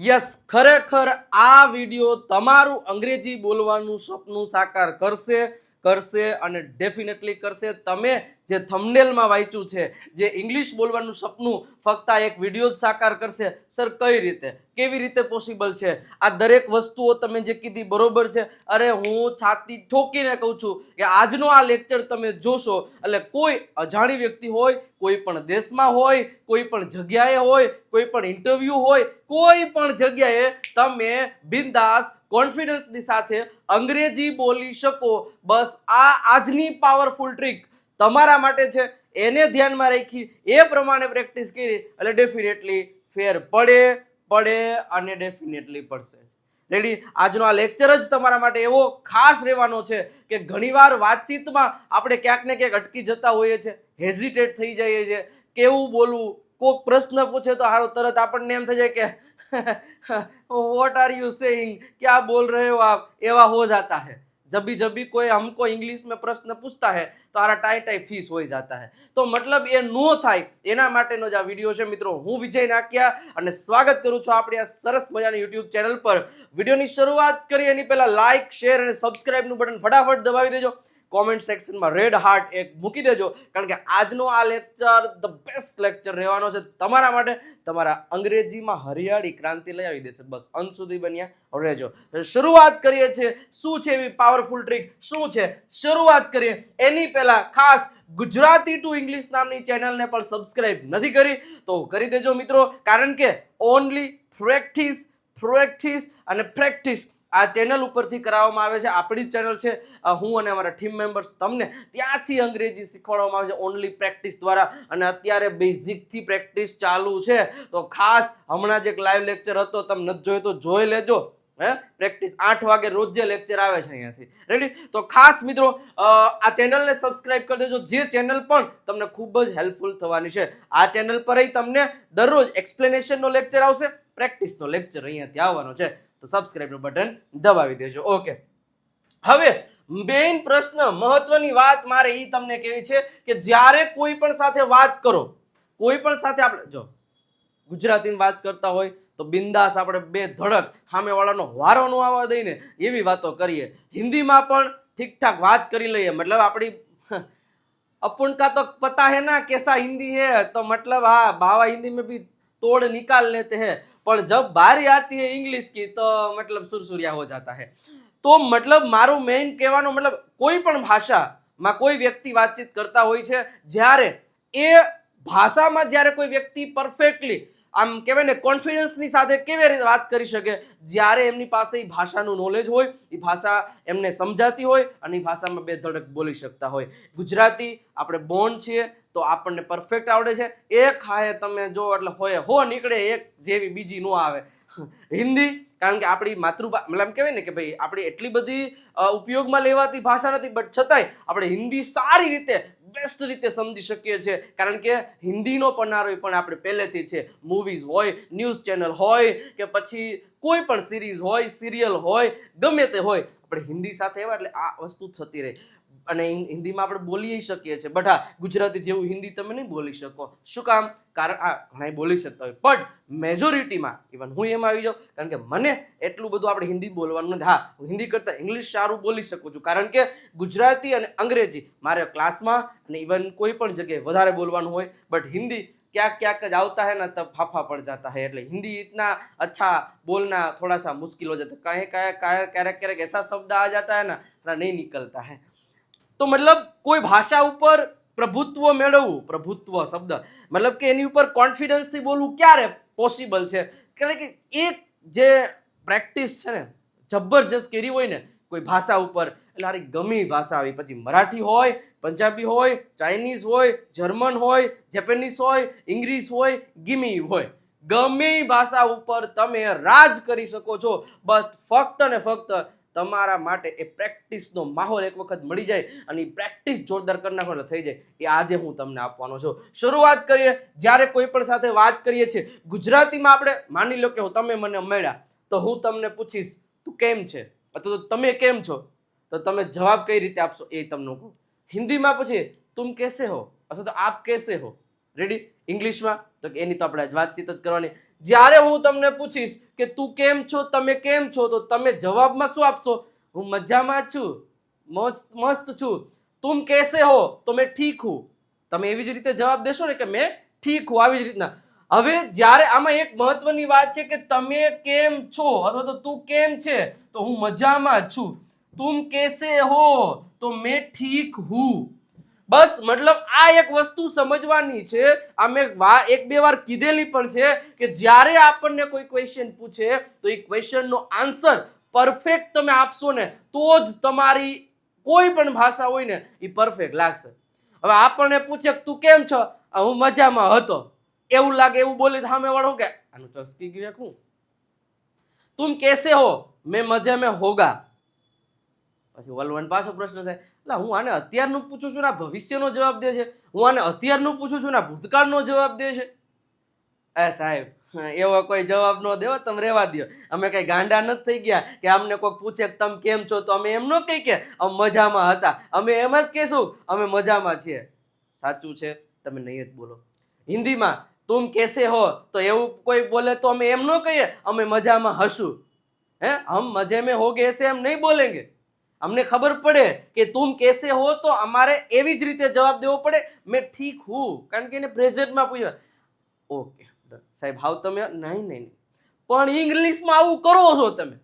Yes, ખરેખર આ video તમારું અંગ્રેજી બોલવાનું સપનું સાકાર કરશે અને ડેફિનેટલી કરશે. તમે જે થંબનેલમાં વાંચ્યું છે, જે ઇંગ્લિશ બોલવાનું સપનું ફક્ત આ એક વિડીયો જ સાકાર કરશે. સર, કઈ રીતે, કેવી રીતે પોસિબલ છે? આ દરેક વસ્તુઓ તમે જે કીધી બરોબર છે. અરે, હું છાતી ઠોકીને કહું છું કે આજનો આ લેક્ચર તમે જોશો એટલે કોઈ અજાણી વ્યક્તિ હોય, કોઈ પણ દેશમાં હોય, કોઈ પણ જગ્યાએ હોય, કોઈ પણ ઇન્ટરવ્યુ હોય, કોઈ પણ જગ્યાએ તમે બિંદાસ કોન્ફિડન્સની સાથે અંગ્રેજી બોલી શકો. બસ આ આજની પાવરફુલ ટ્રીક તમારા માટે છે. એને ધ્યાનમાં રાખી એ પ્રમાણે પ્રેક્ટિસ કરી એટલે ડેફિનેટલી ફેર પડે અને ડેફિનેટલી પડશે. રેડી? આજનો આ લેક્ચર જ તમારા માટે એવો ખાસ રહેવાનો છે કે ઘણીવાર વાતચીતમાં આપણે ક્યાંક ને ક્યાંક અટકી જતા હોઈએ છીએ, હેઝિટેટ થઈ જઈએ છીએ. કેવું બોલવું? કોઈક પ્રશ્ન પૂછે તો હારો તરત આપણને એમ થઈ જાય કે વોટ આર યુ સેઇંગ, ક્યા બોલ રહે હો આપ, એવા હો જાતા है. जब भी कोई हमको इंग्लिश में प्रश्न पूछता है तो आरा टाई फीस हो जाता है. तो मतलब એ નો થાય એના માટેનો જ આ વિડીયો છે મિત્રો. હું વિજય નાકિયા અને સ્વાગત કરું છું આપણી આ સરસ મજાની યુટ્યુબ ચેનલ પર. વિડીયોની શરૂઆત કરીએ એની પહેલા લાઈક, શેર અને સબસ્ક્રાઇબનું બટન ફટાફટ દબાવી દેજો. કોમેન્ટ સેક્શનમાં રેડ હાર્ટ એક મૂકી દેજો, કારણ કે આજનો આ લેક્ચર ધ બેસ્ટ લેક્ચર રહેવાનો છે તમારા માટે. તમારા અંગ્રેજીમાં હરિયાળી ક્રાંતિ લઈ આવી દેશે. બસ અંત સુધી બન્યા રહેજો. શરૂઆત કરીએ છીએ. શું છે એવી પાવરફુલ ટ્રીક? શું છે શરૂઆત કરીએ એની પહેલા ખાસ ગુજરાતી ટુ ઇંગ્લિશ નામની ચેનલને પણ સબસ્ક્રાઇબ નથી કરી તો કરી દેજો મિત્રો, કારણ કે ઓનલી પ્રેક્ટિસ અને પ્રેક્ટિસ આ ચેનલ ઉપરથી કરાવવામાં આવે છે. આપણી જ ચેનલ છે. હું અને અમારા ટીમ મેમ્બર્સ તમને ત્યાંથી અંગ્રેજી શીખવાડવામાં આવે છે ઓનલી પ્રેક્ટિસ દ્વારા. અને અત્યારે બેઝિકથી પ્રેક્ટિસ ચાલુ છે. તો ખાસ હમણાં જ એક લાઈવ લેક્ચર હતો, તમે નથી જોયો તો જોઈ લેજો. પ્રેક્ટિસ 8 વાગે રોજ જે લેક્ચર આવે છે અહીંયાથી. રેડી? તો ખાસ મિત્રો આ ચેનલને સબસ્ક્રાઇબ કરી દેજો. જે ચેનલ પણ તમને ખૂબ જ હેલ્પફુલ થવાની છે. આ ચેનલ પર તમને દરરોજ એક્સપ્લેનેશનનો લેક્ચર આવશે, પ્રેક્ટિસનો લેક્ચર અહીંયાથી આવવાનો છે. તો સબસ્ક્રાઇબનું બટન દબાવી દેજો. ઓકે, હવે મેઇન પ્રશ્ન, મહત્વની વાત મારે એ તમને કહેવી છે કે જ્યારે કોઈ પણ સાથે વાત કરો, કોઈ પણ સાથે આપણે જો ગુજરાતીમાં વાત કરતા હોય તો બિંદાસ આપણે બે ધડક સામેવાળાનો વારો ન આવવા દઈને એવી વાતો કરીએ. હિન્દીમાં પણ ઠીકઠાક વાત કરી લઈએ. મતલબ આપણી अपन का तो पता है ना कैसा हिंदी है, तो मतलब हाँ बाबा हिंदी में भी तोड़ निकाल लेते हैं, पर जब बारी आती है इंग्लिश की तो मतलब सुरसुरिया हो जाता है. तो मतलब મારું મેઇન કહેવાનો મતલબ કોઈ પણ ભાષામાં કોઈ વ્યક્તિ વાતચીત કરતા હોય છે, જ્યારે એ ભાષામાં જ્યારે કોઈ વ્યક્તિ પરફેક્ટલી આમ કહેવાય ને કોન્ફિડન્સની સાથે કેવી રીતે વાત કરી શકે, જ્યારે એમની પાસે એ ભાષાનું નોલેજ હોય, એ ભાષા એમને સમજાતી હોય અને એ ભાષામાં બે ધડક બોલી શકતા હોય. ગુજરાતી આપણે બોર્ન છીએ તો આપણને પરફેક્ટ આવડે છે. એક હાય તમે જો એટલે હોય હો નીકળે, એક જેવી બીજી નો આવે. હિન્દી કારણ કે આપણી માતૃભાષા મતલબ એમ કહેવાય ને કે ભાઈ આપણી એટલી બધી ઉપયોગમાં લેવાતી ભાષા નથી, બટ છતાંય આપણે હિન્દી સારી રીતે બેસ્ટ રીતે સમજી શકીએ છીએ, કારણ કે હિન્દીનો પનારો પણ આપણે પહેલેથી છે. મૂવીઝ હોય, ન્યૂઝ ચેનલ હોય કે પછી કોઈ પણ સિરીઝ હોય, સિરિયલ હોય, ગમે તે હોય, આપણે હિન્દી સાથે એવા એટલે આ વસ્તુ થતી રહે. અને હિન્દીમાં આપણે બોલી શકીએ છીએ, બટ હા ગુજરાતી જેવું હિન્દી તમે નહીં બોલી શકો. શું કામ? કારણ આ ઘણા બોલી શકતા હોય, બટ મેજોરિટીમાં ઇવન હું એમાં આવી જાઉં, કારણ કે મને એટલું બધું આપણે હિન્દી બોલવાનું નથી. હા, હું હિન્દી કરતાં ઇંગ્લિશ સારું બોલી શકું છું, કારણ કે ગુજરાતી અને અંગ્રેજી મારે ક્લાસમાં અને ઇવન કોઈ પણ જગ્યાએ વધારે બોલવાનું હોય, બટ હિન્દી ક્યાંક ક્યાંક જ આવતા है ना तब फाफा पड़ जाता है. એટલે हिंदी इतना अच्छा बोलना थोड़ा सा मुश्किल हो जाता है. क्यारेक ऐसा शब्द आ जाता है ना नहीं निकलता है. તો મતલબ કોઈ ભાષા ઉપર પ્રભુત્વ મેળવવું, પ્રભુત્વ શબ્દ મતલબ કે એની ઉપર કોન્ફિડન્સથી બોલવું ક્યારે પોસિબલ છે? કારણ કે એક જે પ્રેક્ટિસ છે ને જબરજસ્ત કરી હોય ને કોઈ ભાષા ઉપર, એટલે હારી ગમે ભાષા આવી, પછી મરાઠી હોય, પંજાબી હોય, ચાઇનીઝ હોય, જર્મન હોય, જેપેનીઝ હોય, ઇંગ્લિશ હોય, ગીમી હોય, ગમે ભાષા ઉપર તમે રાજ કરી શકો છો. બસ ફક્ત ને ફક્ત તમારા માટે એ પ્રેક્ટિસનો માહોલ એક વખત મળી જાય અને પ્રેક્ટિસ જોરદાર કરી નાખો એટલે થઈ જાય. એ આજે હું તમને આપવાનો છું. શરૂઆત કરીએ. જ્યારે કોઈ પણ સાથે વાત કરીએ છીએ ગુજરાતીમાં, આપણે માની લો કે તમે મને મળ્યા તો હું તમને પૂછીશ તું કેમ છે અથવા તો તમે કેમ છો, તો તમે જવાબ કઈ રીતે આપશો એ તમને કહું. હિન્દીમાં પૂછીએ તુમ કેસે હો અથવા તો આપ કેસે હો. રેડી? ઇંગ્લિશમાં તો એની તો આપણે વાતચીત જ કરવાની. જ્યારે હું તમને પૂછીશ કે તું કેમ છો, તમે કેમ છો, તો તમે જવાબમાં શું આપશો? હું મજામાં છું, મસ્ત છું. તુમ કેસે હો, તો મેં ઠીક હું. તમે એવી જ રીતે જવાબ દેશો ને કે મેં ઠીક હું, આવી જ રીતના. હવે જ્યારે આમાં એક મહત્વની વાત છે કે તમે કેમ છો અથવા તો તું કેમ છે, તો હું મજામાં છું. તુમ કેસે હો, તો મેં ઠીક હું. બસ મતલબ આ એક વસ્તુ સમજવાની છે. આ મેં એક બે વાર કીધેલી પણ છે કે જ્યારે આપણને કોઈ ક્વેશ્ચન પૂછે તો એ ક્વેશ્ચનનો આન્સર પરફેક્ટ તમે આપશો ને તો જ તમારી કોઈ પણ ભાષા હોય ને એ પરફેક્ટ લાગશે. હવે આપણને પૂછે તું કેમ છો, હું મજામાં હતો, એવું લાગે એવું બોલી સામે વાળો કે આનું ચસકી ગયું હું. તુમ કેસે હો, મેં મજા મેં હોગા. પછી વલવન પાછો પ્રશ્ન થાય, એટલે હું આને અત્યારનું પૂછું છું ને ભવિષ્યનો જવાબ દે છે, હું આને અત્યારનું પૂછું છું ને ભૂતકાળનો જવાબ દે છે. સાહેબ એવો કોઈ જવાબ ન દેવો, તમે રહેવા દો. અમે કઈ ગાંડા નથી થઈ ગયા કે અમને કોઈ પૂછે કે તમે કેમ છો તો અમે એમ ન કહી કે અમે મજામાં હતા. અમે એમ જ કહેશું અમે મજામાં છીએ. સાચું છે, તમે નહીં જ બોલો. હિન્દીમાં તુમ કેસે હો, તો એવું કોઈ બોલે તો અમે એમ ન કહીએ અમે મજામાં હશું. હમ મજે में होगे ऐसे हम नहीं बोलेंगे. અમને ખબર પડે કે તુમ કેસે હો તો અમારે એવી જ રીતે જવાબ દેવો પડે મેં ઠીક હું, કારણ કે એને પ્રેઝન્ટમાં પૂછ્યું. ઓકે સાહેબ હાવ તમે નહીં પણ ઇંગ્લિશમાં આવું કરો છો તમે.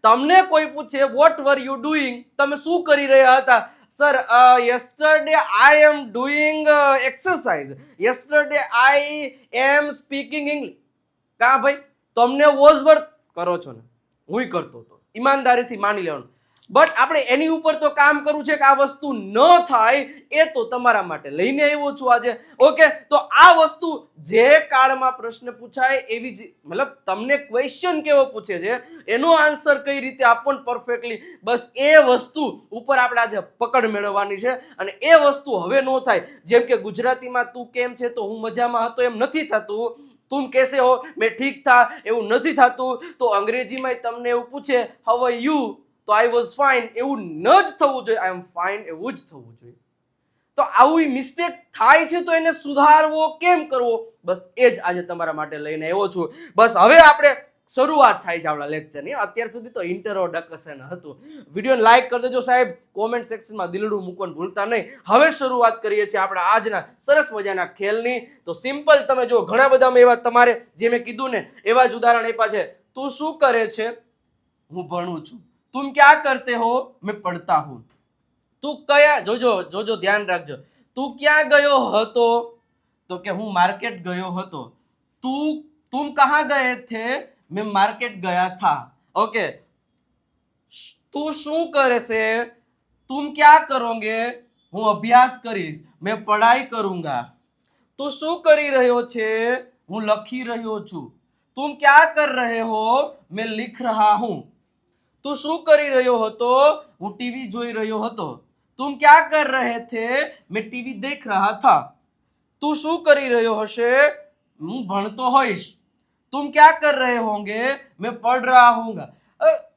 તમને કોઈ પૂછે વોટ વર યુ ડુઈંગ, તમે શું કરી રહ્યા હતા? Sir yesterday I am doing exercise, yesterday I M speaking English. કા ભાઈ તમને વોઝ વર્ક કરો છો ને, હું કરતો હતો, ઈમાનદારીથી માની લેવાનું. બટ આપણે એની ઉપર તો કામ કરવું છે કે આ વસ્તુ ન થાય. એ તો તમારા માટે લઈને આવ્યો છું આજે. ઓકે, તો આ વસ્તુ જે કાળમાં પ્રશ્ન પૂછાય એવી જ મતલબ તમને ક્વેશ્ચન કેવો પૂછે છે એનો આન્સર કઈ રીતે આપો પરફેક્ટલી, બસ એ વસ્તુ ઉપર આપણે આજે પકડ મેળવવાની છે. અને એ વસ્તુ હવે ન થાય. જેમ કે ગુજરાતીમાં તું કેમ છે તો હું મજામાં હતો એમ નથી થતું, તુમ કેસે હો મેં ઠીક થા એવું નથી થતું. તો અંગ્રેજીમાં તમને એવું પૂછે હાઉ આર યુ, તો આઈ વોઝ ફાઇન એવું ન જ થવું જોઈએ, આઈ એમ ફાઇન એવું જ થવું જોઈએ. તો આવું મિસ્ટેક થાય છે તો એને સુધારવો કેમ કરવો, બસ એ જ આજે તમારા માટે લઈને આવ્યો છું. બસ હવે આપણે શરૂઆત થાય છે આપણા લેક્ચરની. અત્યાર સુધી તો ઇન્ટ્રોડક્શન હતું. વિડીયોને લાઈક કરી દેજો સાહેબ, કોમેન્ટ સેક્શનમાં દિલડું મૂકવાનું ભૂલતા નહીં. હવે શરૂઆત કરીએ છીએ આપણા આજના સરસ મજાના ખેલની. તો સિમ્પલ તમે જો ઘણા બધા એવા તમારે જે મેં કીધું ને એવા જ ઉદાહરણ આપ્યા છે. તું શું કરે છે? હું ભણું છું. तुम क्या करते हो? मैं पढ़ता हूं. તું કયા જોજો ધ્યાન રાખજો. તું ક્યાં ગયો હતો? તો કે હું માર્કેટ ગયો હતો. तुम कहां गए थे? मैं मार्केट गया था. ओके, તું શું કરે છે? तुम क्या करोगे? હું અભ્યાસ કરીશ, मैं पढ़ाई करूंगा. તું શું કરી રહ્યો છે? હું લખી રહ્યો છું. तुम क्या कर रहे हो? मैं लिख रहा हूं. તું શું કરી રહ્યો હતો? હું ટીવી જોઈ રહ્યો હતો. तुम क्या कर रहे थे? मैं टीवी देख रहा था. તું શું કરી રહ્યો હશે? હું ભણતો હોઈશ. तुम क्या कर रहे होंगे? मैं पढ़ रहा हूँगा.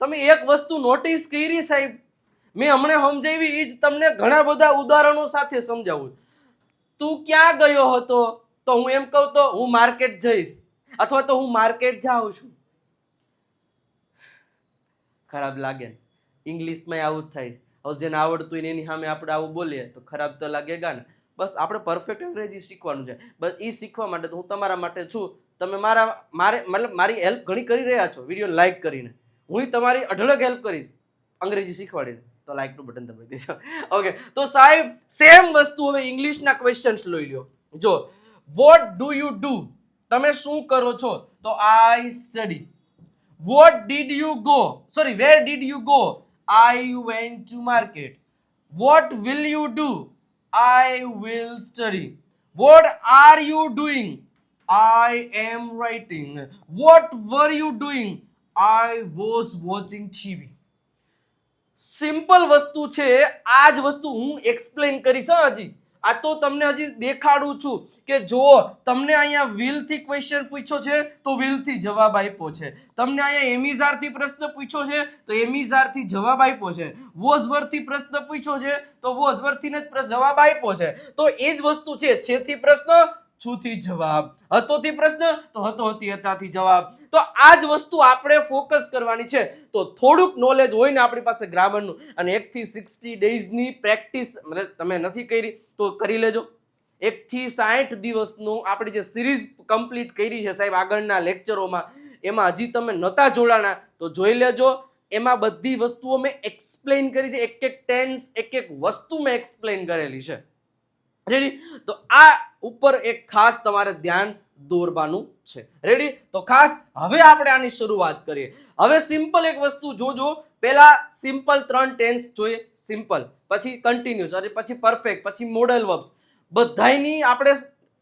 તમે એક વસ્તુ નોટિસ કરી સાહેબ, મેં હમણાં સમજાવી એ જ તમને ઘણા બધા ઉદાહરણો સાથે સમજાવું. તું ક્યાં ગયો હતો? તો હું એમ કહું તો હું માર્કેટ જઈશ અથવા તો હું માર્કેટ જાઉં છું. ખરાબ લાગે ને? ઇંગ્લિશમાં આવું જ થાય. હવે જેને આવડતું હોય એની સામે આપણે આવું બોલીએ તો ખરાબ તો લાગેગા ને. બસ આપણે પરફેક્ટ અંગ્રેજી શીખવાનું છે. બસ એ શીખવા માટે તો હું તમારા માટે છું. તમે મારી હેલ્પ ઘણી કરી રહ્યા છો વિડીયો લાઈક કરીને. હું તમારી અઢળક હેલ્પ કરીશ અંગ્રેજી શીખવાડીને. તો લાઈકનું બટન દબાવી દેજો. ઓકે, તો સાહેબ સેમ વસ્તુ હવે ઇંગ્લિશના ક્વેશ્ચન્સ લઈ લ્યો. જો વોટ ડુ યુ ડુ, તમે શું કરો છો? તો I study. What did you go? Sorry, where did you go? I went to market. What will you do? I will study. What are you doing? I am writing. What were you doing? I was watching TV. Simple વસ્તુ છે. આ જ વસ્તુ હું explain કરીશ હજી. આ તો તમને હજી દેખાડું છું કે જો તમને અહીંયા will થી ક્વેશ્ચન પૂછ્યો છે તો will થી જવાબ આપ્યો છે. તમને અહીંયા એમિઝાર થી પ્રશ્ન પૂછ્યો છે તો એમિઝાર થી જવાબ આપ્યો છે. વોઝ વર થી પ્રશ્ન પૂછ્યો છે તો વોઝ વર થી જ જવાબ આપ્યો છે. તો એ જ વસ્તુ છે થી પ્રશ્ન, છુથી જવાબ, હતોથી પ્રશ્ન તો હતો હતાથી જવાબ. તો આ જ વસ્તુ આપણે ફોકસ કરવાની છે. તો થોડુંક નોલેજ હોય ને આપણી પાસે ગ્રામરનું, અને 1 થી 60 ડેઝની પ્રેક્ટિસ તમે નથી કરી તો કરી લેજો. 1 થી 60 દિવસનું આપણી જે સિરીઝ કમ્પ્લીટ કરી છે સાહેબ આગળના લેક્ચરોમાં, એમાં હજી તમે નતા જોડાણા તો જોઈ લેજો. એમાં બધી વસ્તુઓ મેં એક્સપ્લેન કરી છે, એક એક ટેન્સ, એક એક વસ્તુ મેં એક્સપ્લેન કરેલી છે. રેડી? તો આ ઉપર એક ખાસ તમારે ધ્યાન દોરવાનું છે. રેડી? તો ખાસ હવે આપણે આની શરૂઆત કરીએ. હવે સિમ્પલ એક વસ્તુ જોજો. પહેલા સિમ્પલ 3 ટેન્સ જોઈએ, સિમ્પલ, પછી કન્ટિન્યુઅસ, અને પછી પરફેક્ટ, પછી મોડલ વર્બ્સ. બધાયની આપણે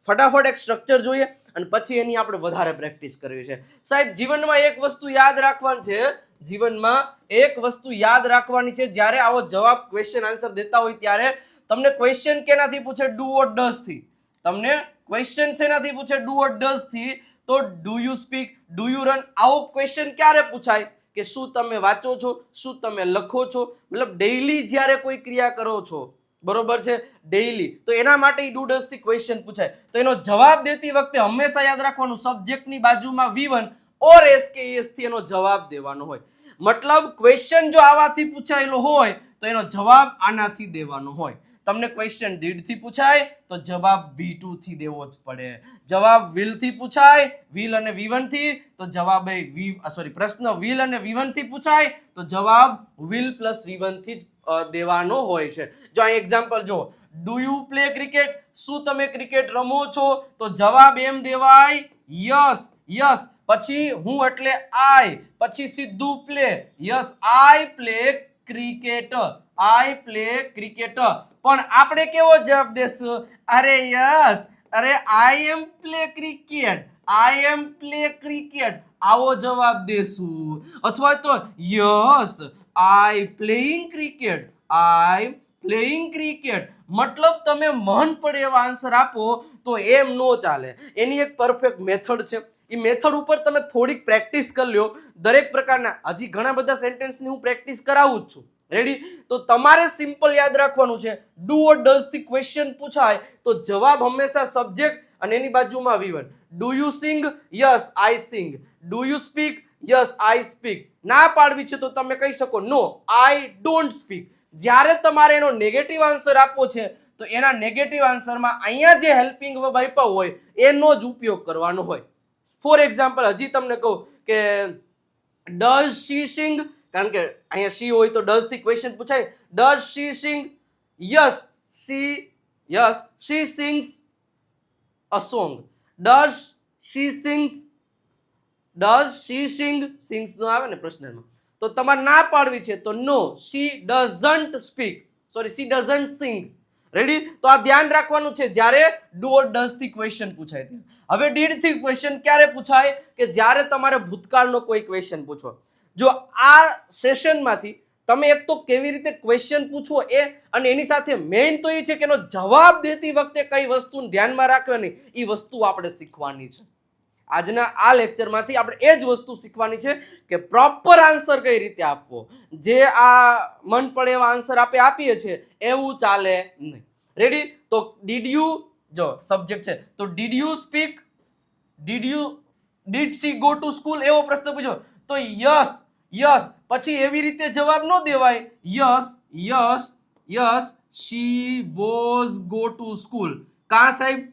ફટાફટ એક સ્ટ્રક્ચર જોઈએ અને પછી એની આપણે વધારે પ્રેક્ટિસ કરવી છે. સાહેબ જીવનમાં એક વસ્તુ યાદ રાખવાની છે, જીવનમાં એક વસ્તુ યાદ રાખવાની છે. જ્યારે આવો જવાબ ક્વેશ્ચન આન્સર દેતા હોય ત્યારે તમને ક્વેશ્ચન કેનાથી પૂછે? ડુ ઓર ડઝ થી. તમને ક્વેશ્ચન શેનાથી પૂછે? ડુ ઓર ડઝ થી. તો do you speak, do you run, આવો ક્વેશ્ચન ક્યારે પૂછાય? કે શું તમે વાંચો છો, શું તમે લખો છો, મતલબ ડેઈલી જ્યારે કોઈ ક્રિયા કરો છો, બરોબર છે, ડેઈલી, તો એના માટે ડુ ડઝ થી ક્વેશ્ચન પૂછાય. તો એનો જવાબ દેતી વખતે હંમેશા યાદ રાખવાનું સબ્જેક્ટની બાજુમાં V1 ઓર SKES થી એનો જવાબ દેવાનો હોય. મતલબ ક્વેશ્ચન જો આવાથી પૂછાયેલો હોય તો એનો જવાબ આનાથી દેવાનો હોય. તમને ક્વેશ્ચન did થી પૂછાય તો જવાબ V2 થી દેવો જ પડે. જવાબ will થી પૂછાય, will અને V1 થી, તો જવાબ પ્રશ્ન will અને V1 થી પૂછાય તો જવાબ will પ્લસ V1 થી દેવાનો હોય છે. જો આ એક્ઝામ્પલ જો, ડુ યુ પ્લે ક્રિકેટ, શું તમે ક્રિકેટ રમો છો, તો જવાબ એમ દેવાય યસ, યસ, પછી હું એટલે આઈ, પછી સીધું play, yes I play cricket, I play cricket. પણ આપણે કેવો જવાબ દેશું? અરે યસ, અરે આઈ એમ પ્લે ક્રિકેટ, આઈ એમ પ્લે ક્રિકેટ, આવો જવાબ દેશું. અથવા તો yes I playing cricket, I playing cricket. મતલબ તમે મન પડે એવા આન્સર આપો તો એમ નો ચાલે. એની એક પરફેક્ટ મેથડ છે. એ મેથડ ઉપર તમે થોડીક પ્રેક્ટિસ કરી લ્યો. દરેક પ્રકારના હજી ઘણા બધા સેન્ટેન્સની હું પ્રેક્ટિસ કરાવું જ છું. રેડી? તો તમારે સિમ્પલ યાદ રાખવાનું છે, ડુ ઓર ડઝ થી ક્વેશ્ચન પૂછાય તો જવાબ હંમેશા સબ્જેક્ટ અને એની બાજુમાં V1. Do you sing? Yes I sing. Do you speak? Yes I speak. ના પાડવી છે તો તમે કહી શકો નો આઈ ડોન્ટ સ્પીક. જ્યારે તમારે એનો નેગેટિવ આન્સર આપવો છે તો એના નેગેટિવ આન્સરમાં અહીંયા જે હેલ્પિંગ વર્બ આપ્યા હોય એનો જ ઉપયોગ કરવાનો હોય. ફોર એક્ઝામ્પલ હજી તમને કહું કે ડઝ શી સિંગ, કારણ કે અહીંયા શી હોય તો ડઝ થી ક્વેશ્ચન પૂછાય. Does she sing? Yes she sings a song. Does she sings? Does she sing? Sings નો આવે ને પ્રશ્નમાં, તો તમારે ના પાડવી છે તો no she doesn't speak, sorry she doesn't sing. Ready? તો આ ધ્યાન રાખવાનું છે જ્યારે ડુ ઓર ડઝ થી ક્વેશ્ચન પૂછાય ત્યારે. હવે ડીડ થી ક્વેશ્ચન ક્યારે પૂછાય? કે જ્યારે તમારે ભૂતકાળનો કોઈ ક્વેશ્ચન પૂછો. જો આ સેશનમાંથી તમે એક તો કેવી રીતે ક્વેશ્ચન પૂછવો એ, અને એની સાથે મેઇન તો એ છે કે એનો જવાબ દેતી વખતે કઈ વસ્તુને ધ્યાનમાં રાખવાની, એ વસ્તુ આપણે શીખવાની છે. આજના આ લેક્ચરમાંથી આપણે એ જ વસ્તુ શીખવાની છે કે પ્રોપર આન્સર કઈ રીતે આપવો. જે આ મન પડે એવા આન્સર આપીએ છીએ એવું ચાલે નહીં. રેડી? તો ડીડ યુ, જો સબ્જેક્ટ છે તો did you speak, did she go to school, એવો પ્રશ્ન પૂછો તો યસ, યસ, પછી એવી રીતે જવાબ ન દેવાય yes she was go to school. કા સાહેબ?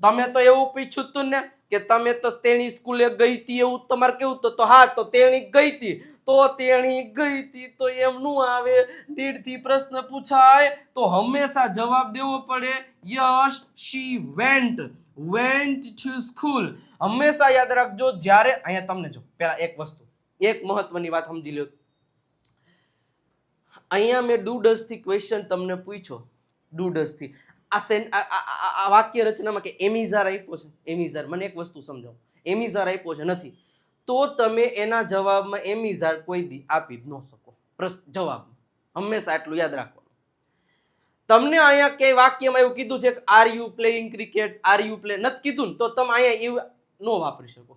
તમે તો એવું પૂછ્યું તું ને કે તમે તો તેણી સ્કૂલે ગઈ હતી, એવું તમારે કેવું તો હા તો તેણી ગઈ હતી, તો તેણી ગઈ હતી તો એમ નું આવે. ડીડ થી પ્રશ્ન પૂછાય તો હંમેશા જવાબ દેવો પડે yes she went to school. હંમેશા યાદ રાખજો. જ્યારે અહીંયા તમને જો પેલા એક વસ્તુ, એક મહત્વની વાત સમજી લો. અહીંયા મેં ડુ ડઝ થી ક્વેશ્ચન તમને પૂછ્યો, ડુ ડઝ થી આ વાક્ય રચનામાં કે એમિઝાર આપ્યો છે, એમિઝાર, મને એક વસ્તુ સમજાવો, એમિઝાર આપ્યો છે નથી, તો તમે એના જવાબમાં એમિઝાર કોઈ દી આપી જ ન શકો. જવાબમાં હંમેશા એટલું યાદ રાખવાનું. તમને અહીંયા કે વાક્યમાં એવું કીધું છે કે are you playing cricket, are you play, નથી કીધું ને તો તમે અહીંયા એવું ન વાપરી શકો.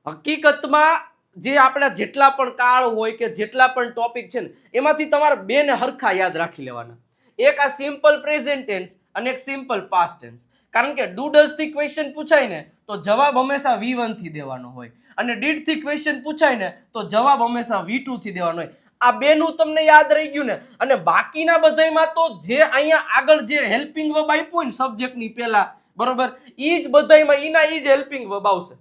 હકીકતમાં જે આપણા જેટલા પણ કાળ હોય કે જેટલા પણ ટોપિક છે ને એમાંથી તમારે બે ને હરખા યાદ રાખી લેવાના. એક આ સિમ્પલ પ્રેઝન્ટ ટેન્સ અને એક સિમ્પલ પાસ્ટ ટેન્સ. કારણ કે ડુ ડઝ થી ક્વેશ્ચન પૂછાય ને તો જવાબ હંમેશા V1 થી દેવાનો હોય, અને ડીડ થી ક્વેશ્ચન પૂછાય ને તો જવાબ હંમેશા V2 થી દેવાનો હોય. આ બેનું તમને યાદ રહી ગયું ને. અને બાકીના બધાયમાં તો જે અહીંયા આગળ જે હેલ્પિંગ વર્બ આપ્યું ને સબ્જેક્ટ ની પહેલા, બરોબર, ઈ જ બધાયમાં ઈ જ હેલ્પિંગ વર્બ આવશે.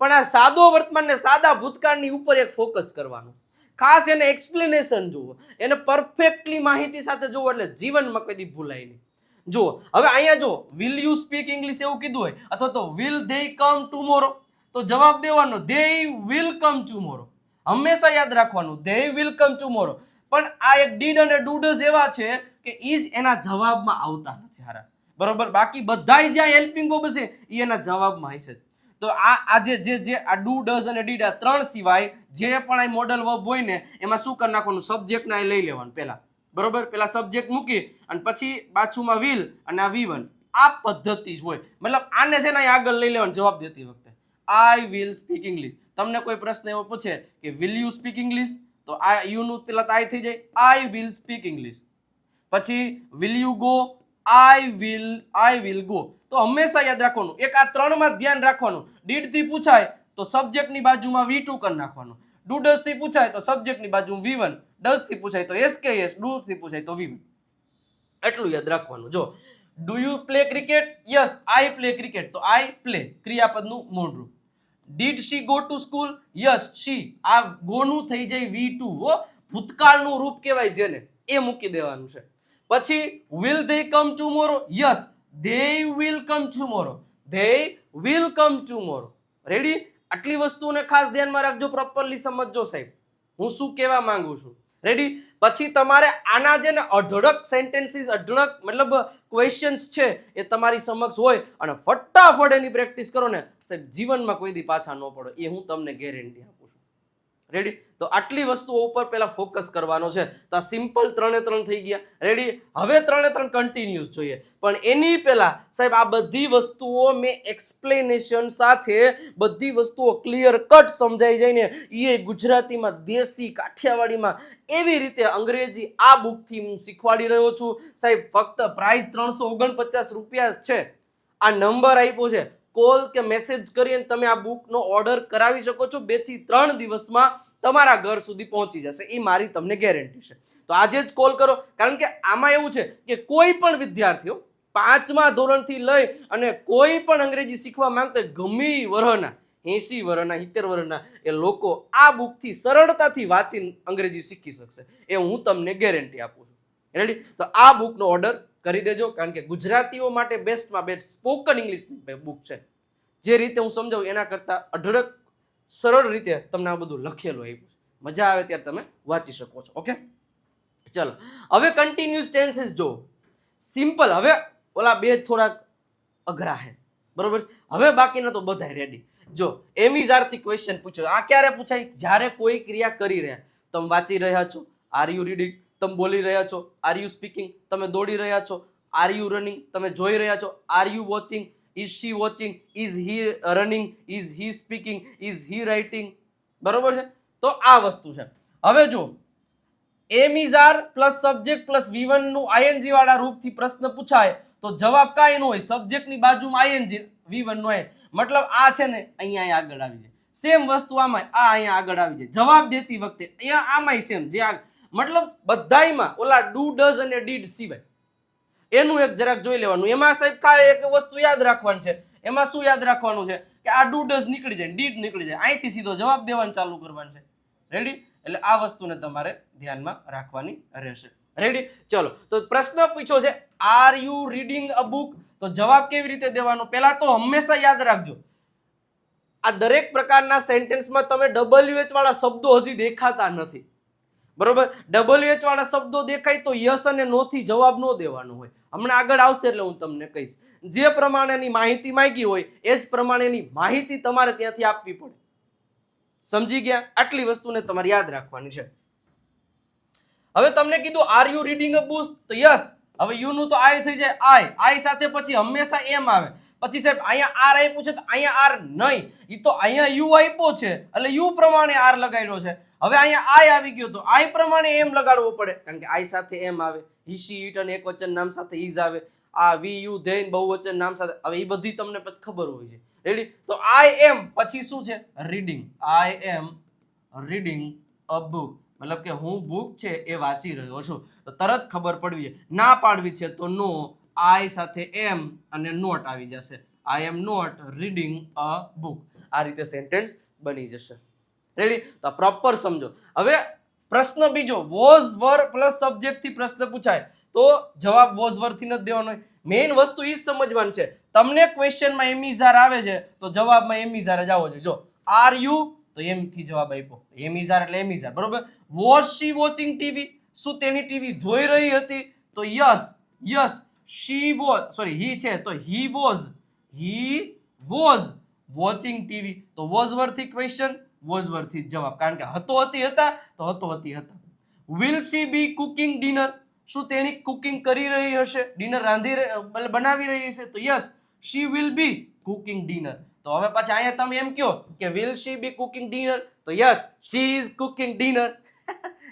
પણ આ સાદો વર્તમાન ને સાદા ભૂતકાળની ઉપર એક ફોકસ કરવાનું, ખાસ એને એક્સપ્લેનેશન જુઓ, એને પરફેક્ટલી માહિતી સાથે જુઓ, એટલે જીવનમાં કદી ભૂલાય નહીં. જુઓ હવે અહીંયા જો વિલ યુ સ્પીક ઇંગ્લિશ એવું કીધું હોય, અથવા તો વિલ ધે કમ ટુમોરો, તો જવાબ દેવાનો ધે વિલ કમ ટુમોરો. હંમેશા યાદ રાખવાનું ધે વિલ કમ ટુમોરો. પણ આ એક ડીડ અને ડુ ડઝ એવા છે કે ઈ જ એના જવાબમાં આવતા નથી હારા, બરોબર. બાકી બધાય જ્યાં હેલ્પિંગ વર્બ છે ઈ એના જવાબમાં હશે. તો આ જે આ ડુ ડઝ અને ડીડ આ ત્રણ સિવાય જે પણ આ મોડલ વર્બ હોય ને એમાં શું કરી નાખવાનું, સબ્જેક્ટ ના લઈ લેવાનું પહેલા, બરોબર. પેલા સબ્જેક્ટ મૂકી અને પછી પાછુંમાં વિલ અને આ V1. આ પદ્ધતિ જ હોય, મતલબ આને છે ને આગળ લઈ લેવાનું જવાબ દેતી વખતે. I will speak English. તમને કોઈ પ્રશ્ન એવો પૂછે કે વિલ યુ સ્પીક ઇંગ્લિશ, તો આ યુ નું પેલા તો આઈ થઈ જાય, આઈ વિલ સ્પીક ઇંગ્લિશ. પછી will you go, I will go. તો હંમેશા યાદ રાખવાનું, એક આ ત્રણમાં ધ્યાન રાખવાનું. ડીડ થી પૂછાય તો સબ્જેક્ટ ની બાજુમાં V2 કરી નાખવાનું. ડુ ડઝ થી પૂછાય તો સબ્જેક્ટ ની બાજુમાં V1. ડઝ થી પૂછાય તો SKS. ડુ થી પૂછાય તો V1. એટલું યાદ રાખવાનું. જો do you play cricket? Yes I play cricket. તો આઈ પ્લે ક્રિયાપદનું મૂળ રૂપ. Did she go to school? Yes she. આ ગો નું થઈ જાય V2 હો, ભૂતકાળનું રૂપ કહેવાય જેને, એ મૂકી દેવાનું છે. પછી will they come tomorrow? Yes they will come tomorrow. they will come tomorrow. Ready? આટલી વસ્તુને ખાસ ધ્યાનમાં રાખજો, પ્રોપરલી સમજજો સાહેબ હું શું કહેવા માંગુ છું. રેડી? પછી તમારે આના જે ને અઢળક સેન્ટેન્સીસ, અઢળક મતલબ ક્વેશ્ચન્સ છે એ તમારી સમક્ષ હોય અને ફટાફટ એની પ્રેક્ટિસ કરો ને સાહેબ, જીવનમાં કોઈ દી પાછા ન પડો, એ હું તમને ગેરંટી આપું છું. રેડી? તો આટલી વસ્તુઓ ઉપર પહેલા ફોકસ કરવાનો છે. તો આ સિમ્પલ 3 થઈ ગયા. રેડી? હવે 3 કન્ટિન્યુઅસ જોઈએ, પણ એની પહેલા સાહેબ આ બધી વસ્તુઓ મેં એક્સપ્લેનેશન સાથે બધી વસ્તુઓ ક્લિયર કટ સમજાઈ જાય ને, એ ગુજરાતીમાં, દેશી, કાઠિયાવાડીમાં, એવી રીતે અંગ્રેજી આ બુકથી હું શીખવાડી રહ્યો છું સાહેબ. ફક્ત પ્રાઇસ 349 રૂપિયા છે. આ નંબર આપ્યો છે, કોલ કે મેસેજ કરીને તમે આ બુકનો ઓર્ડર કરાવી શકો છો. 2 થી 3 દિવસમાં તમારા ઘર સુધી પહોંચી જશે, એ મારી તમને ગેરંટી છે. તો આજે જ કોલ કરો, કારણ કે આમાં એવું છે કે કોઈ પણ વિદ્યાર્થીઓ 5મા ધોરણથી લઈ અને કોઈ પણ અંગ્રેજી શીખવા માંગતા ગમે વર્ષના 80 વર્ષના 70 વર્ષના એ લોકો આ બુકથી સરળતાથી વાંચીને અંગ્રેજી શીખી શકશે, એ હું તમને ગેરંટી આપું છું. રેડી? તો આ બુકનો ઓર્ડર કરી દેજો, કારણ કે ગુજરાતીઓ માટે બેસ્ટમાં બેસ્ટ સ્પોકન ઇંગ્લિશની બુક છે. જે રીતે હું સમજાવું એના કરતાં અઢળક સરળ રીતે તમને આ બધું લખેલું આવ્યું છે. મજા આવે ત્યારે તમે વાંચી શકો છો. ઓકે, ચલો હવે કન્ટિન્યુઅસ ટેન્સીસ જો સિમ્પલ. હવે ઓલા બે થોડાક અઘરા છે, બરોબર? હવે બાકીના તો બધા રેડી. જો એમિઝારથી ક્વેશ્ચન પૂછ્યો. આ ક્યારે પૂછાય? જ્યારે કોઈ ક્રિયા કરી રહ્યા, તમે વાંચી રહ્યા છો, આર યુ રીડિંગ, તમે બોલી રહ્યા છો, આર યુ સ્પીકિંગ, તમે દોડી રહ્યા છો, આર યુ રનિંગ, તમે જોઈ રહ્યા છો, are you watching, is she watching, is he running, is he speaking, is he writing, બરોબર છે? તો આ વસ્તુ છે. હવે જો am is are plus subject plus V1 નું આઈએનજી વાળા રૂપથી પ્રશ્ન પૂછાય તો જવાબ કાંઈ ન હોય, સબ્જેક્ટની બાજુમાં આઈએનજી, V1 નો હોય, મતલબ આ છે ને અહીંયા આગળ આવી જાય. સેમ વસ્તુ આમાં આ અહીંયા આગળ આવી જાય જવાબ દેતી વખતે, અહીંયા આમાંય સેમ, જે મતલબ બધાયમાં ઓલા ડુ ડઝ અને ડીડ સિવાય. એનું એક જરાક જોઈ લેવાનું. એમાં સાહેબ ખાલી એક વસ્તુ યાદ રાખવાની છે. એમાં શું યાદ રાખવાનું છે કે આ ડુ ડઝ નીકળી જાય, ડીડ નીકળી જાય, અહીંથી સીધો જવાબ દેવાનું ચાલુ કરવાનું છે. રેડી? એટલે આ વસ્તુને તમારે ધ્યાનમાં રાખવાની રહેશે. રેડી? ચલો, તો પ્રશ્ન પૂછ્યો છે are you reading a book, તો જવાબ કેવી રીતે દેવાનો? પહેલા તો હંમેશા યાદ રાખજો, આ દરેક પ્રકારના સેન્ટેન્સમાં તમે WH વાળા શબ્દો હજી દેખાતા નથી, બરોબર? WH વાળા શબ્દો દેખાય તો યસ અને નો થી જવાબ નો દેવાનો હોય. હમણાં આગળ આવશે એટલે હું તમને કહીશ. જે પ્રમાણેની માહિતી માંગી હોય એ જ પ્રમાણેની માહિતી તમારે ત્યાંથી આપવી પડે. સમજી ગયા? આટલી વસ્તુને તમારે યાદ રાખવાની છે. હવે તમને કીધું are you reading a book, તો યસ. હવે યુ નું તો આઈ થઈ જાય, આઈ સાથે પછી હંમેશા એમ આવે. પછી સાહેબ અહીંયા આર આપ્યું છે તો અહીંયા આર નહીં, એ તો અહીંયા યુ આપ્યો છે એટલે યુ પ્રમાણે આર લગાડ્યો છે. હવે અહીંયા આઈ આવી ગયો તો આઈ પ્રમાણે એમ લગાડવો પડે, કારણ કે આઈ સાથે એમ આવે, હી શી ઇટ અને એકવચન નામ સાથે ઈઝ આવે. આ વી યુ ધે બહુવચન નામ સાથે, હવે એ બધી તમને પછી ખબર હોય છે. રેડી? તો આઈ એમ પછી શું છે? Reading. I am reading a book, મતલબ કે હું બુક છે એ વાંચી રહ્યો છું. તો તરત ખબર પડવી છે. ના પાડવી છે તો નો, આઈ સાથે એમ અને નોટ આવી જશે. I am not reading a book. આ રીતે સેન્ટેન્સ બની જશે. રેડી? તો પ્રોપર સમજો. હવે પ્રશ્ન બીજો, વોઝ વર પ્લસ સબ્જેક્ટ થી પ્રશ્ન પૂછાય તો જવાબ વોઝ વર થી નથી દેવાનો. મેઇન વસ્તુ ઈ સમજવાનું છે. તમને ક્વેશ્ચનમાં એમિઝાર આવે છે તો જવાબમાં એમિઝાર જ આવવો જોઈએ. જો આર યુ તો એમ થી જવાબ આપ્યો, એમિઝાર એટલે એમિઝાર, બરોબર. વોઝ શી વોચિંગ ટીવી, શું તેની ટીવી જોઈ રહી હતી? તો yes, yes she was, sorry he છે તો હી વોઝ વોચિંગ ટીવી. તો વોઝ વર્થી ક્વેશ્ચન, વોઝ વર્થી જવાબ, કારણ કે હતો હતી હતા તો હતો હતી હતા. Will she be cooking dinner, શું તેણી કુકિંગ કરી રહી હશે, ડિનર બનાવી રહી હશે? તો yes she will be cooking dinner. તો હવે પછી અહીંયા તમે એમ કહો કે will she be cooking dinner, તો yes she is cooking dinner.